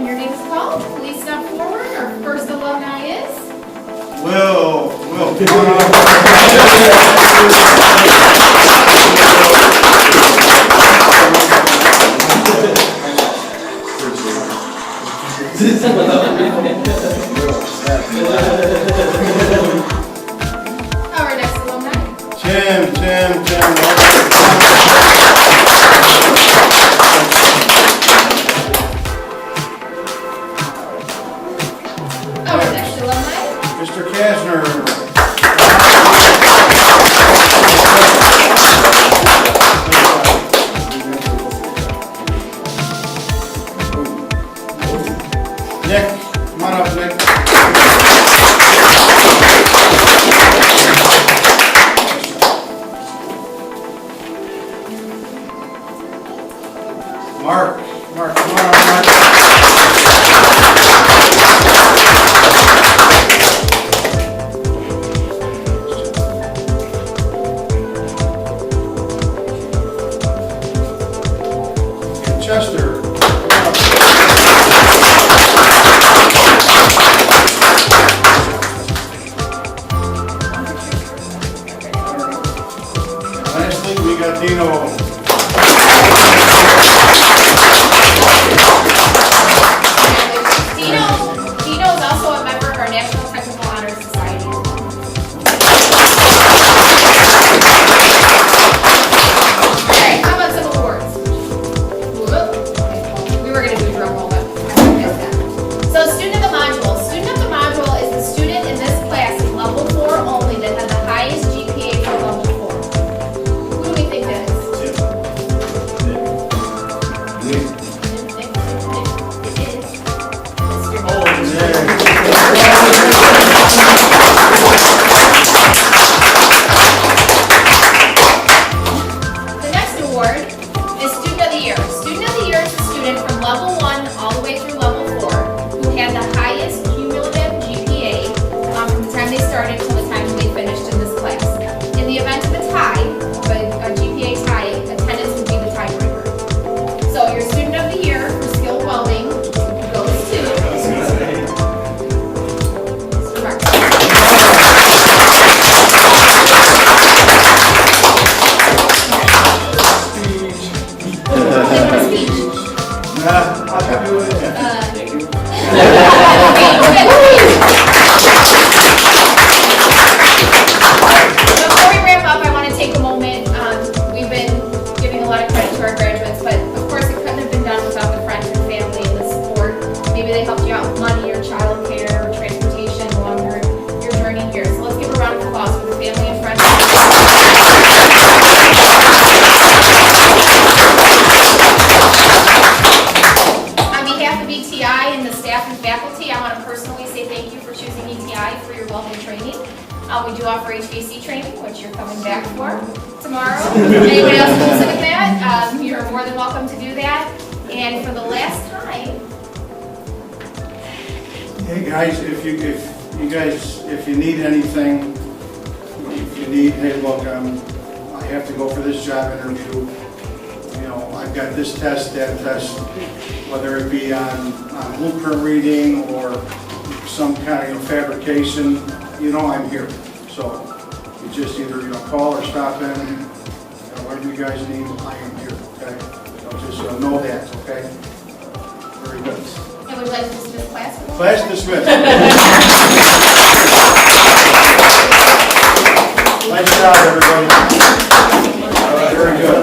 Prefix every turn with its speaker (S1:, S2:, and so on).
S1: when your name is called, please step forward. Our first alumni is...
S2: Will.
S1: Our next alumni.
S2: Tim.
S1: Our next alumni.
S2: Mr. Kasner. Nick, come on up, Nick. Mark, come on up, Mark. Chester. Lastly, we got Deno.
S1: Deno is also a member of our National Technical Honor Society. Okay, how about some awards? We were going to do drum roll, but I missed that. So, student of the module. Student of the module is the student in this class in level 4 only that had the highest GPA for level 4. Who do we think that is? The next award is Student of the Year. Student of the Year is a student from level 1 all the way through level 4 who had the highest cumulative GPA from the time they started till the time they finished in this class. In the event of a tie, a GPA tie, attendance would be the tiebreaker. So your Student of the Year for skilled welding goes to Mr. Mark.
S2: I'll give you it.
S1: Thank you. Before we wrap up, I want to take a moment. We've been giving a lot of credit to our graduates, but of course it couldn't have been done without the friends and family and the support. Maybe they helped you out with money or childcare or transportation along your journey here. So let's give a round of applause for the family and friends. On behalf of ETI and the staff and faculty, I want to personally say thank you for choosing ETI for your welding training. We do offer HVAC training, which you're coming back for tomorrow. Anybody else interested in that, you're more than welcome to do that. And for the last time,
S2: Hey guys, if you need anything, hey look, I have to go for this job interview. You know, I've got this test, that test, whether it be on blueprint reading or some kind of fabrication, I'm here. So you just either call or stop in, whatever you guys need, I am here. Okay, so just know that. Okay, very good.
S1: and would you like to dismiss class?
S2: Class dismissed. Nice job, everybody. Very good.